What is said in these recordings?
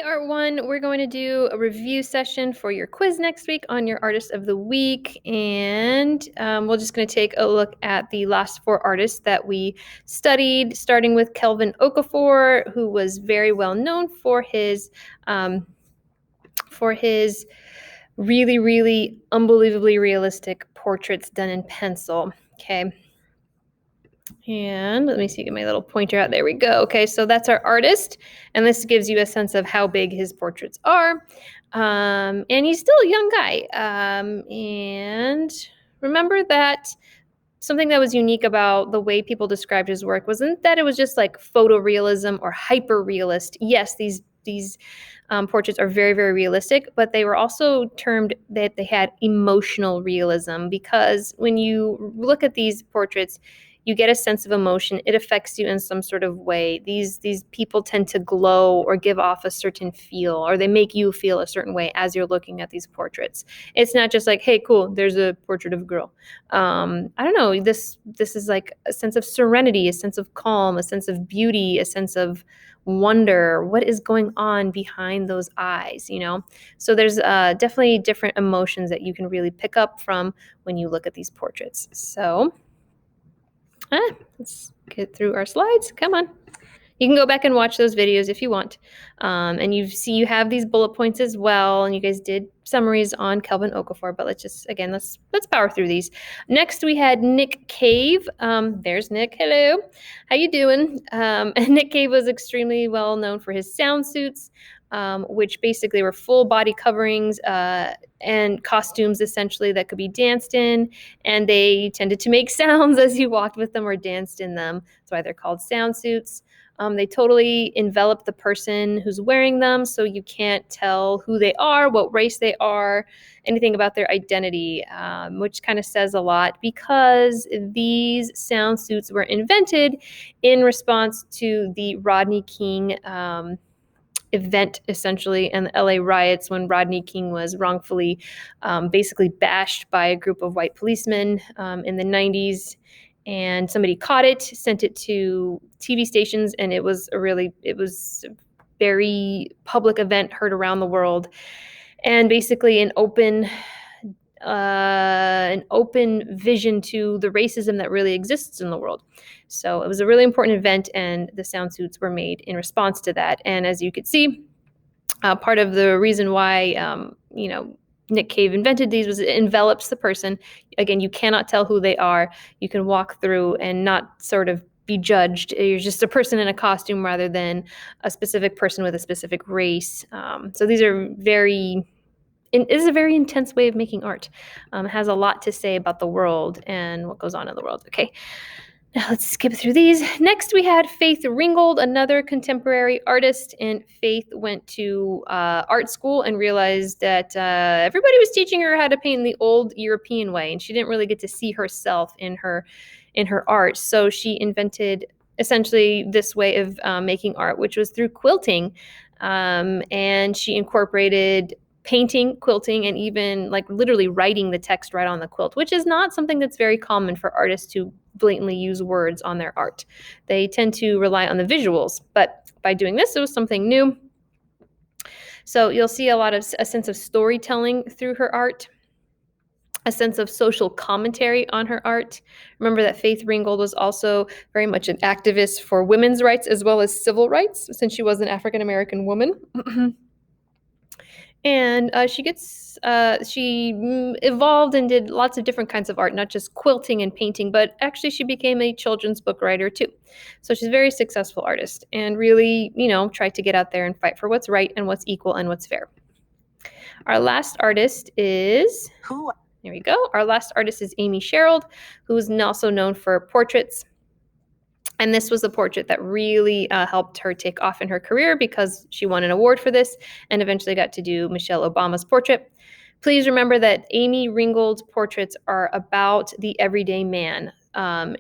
Art 1, we're going to do a review session for your quiz next week on your Artist of the Week, and we're just going to take a look at the last 4 artists that we studied, starting with Kelvinokafor, who was very well known for his really, really unbelievably realistic portraits done in pencil. Okay. And let me see, get my little pointer out. There we go. Okay, so that's our artist. And this gives you a sense of how big his portraits are. And he's still a young guy. And remember that something that was unique about the way people described his work wasn't that it was just like photorealism or hyper-realist. Yes, these portraits are very, very realistic, but they were also termed that they had emotional realism, because when you look at these portraits, you get a sense of emotion. It affects you in some sort of way. These people tend to glow or give off a certain feel, or they make you feel a certain way as you're looking at these portraits. It's not just like, hey, cool, there's a portrait of a girl. I don't know. This is like a sense of serenity, a sense of calm, a sense of beauty, a sense of wonder. What is going on behind those eyes, you know? So there's definitely different emotions that you can really pick up from when you look at these portraits. So let's get through our slides. Come on. You can go back and watch those videos if you want. And you have these bullet points as well, and you guys did summaries on Kelvinokafor, but let's power through these. Next, we had Nick Cave. There's Nick. Hello. How you doing? And Nick Cave was extremely well known for his sound suits, which basically were full body coverings and costumes essentially that could be danced in, and they tended to make sounds as you walked with them or danced in them. That's why they're called sound suits. They totally envelop the person who's wearing them, so you can't tell who they are, what race they are, anything about their identity, which kind of says a lot, because these sound suits were invented in response to the Rodney King event, essentially, and the LA riots, when Rodney King was wrongfully basically bashed by a group of white policemen in the 90s. And somebody caught it, sent it to TV stations, and it was a very public event, heard around the world, and basically an open vision to the racism that really exists in the world. So it was a really important event, and the sound suits were made in response to that. And as you could see, part of the reason why Nick Cave invented these was it envelops the person. Again, you cannot tell who they are. You can walk through and not sort of be judged. You're just a person in a costume rather than a specific person with a specific race. So these are it is a very intense way of making art. It has a lot to say about the world and what goes on in the world. Okay. Now let's skip through these. Next, we had Faith Ringgold, another contemporary artist. And Faith went to art school and realized that everybody was teaching her how to paint in the old European way, and she didn't really get to see herself in her art. So she invented essentially this way of making art, which was through quilting. And she incorporated painting, quilting, and even like literally writing the text right on the quilt, which is not something that's very common for artists to blatantly use words on their art. They tend to rely on the visuals, but by doing this, it was something new. So you'll see a sense of storytelling through her art, a sense of social commentary on her art. Remember that Faith Ringgold was also very much an activist for women's rights as well as civil rights, since she was an African-American woman. And she evolved and did lots of different kinds of art, not just quilting and painting, but actually she became a children's book writer too. So she's a very successful artist and really, tried to get out there and fight for what's right and what's equal and what's fair. Our last artist is, there we go. Our last artist is Amy Sherrill, who is also known for portraits. And this was the portrait that really helped her take off in her career, because she won an award for this and eventually got to do Michelle Obama's portrait. Please remember that Amy Ringgold's portraits are about the everyday man.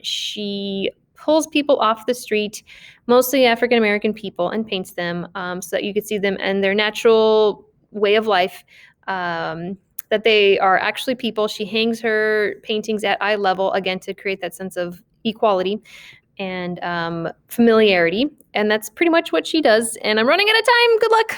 She pulls people off the street, mostly African-American people, and paints them so that you could see them and their natural way of life, that they are actually people. She hangs her paintings at eye level, again, to create that sense of equality and familiarity. And that's pretty much what she does. And I'm running out of time. Good luck.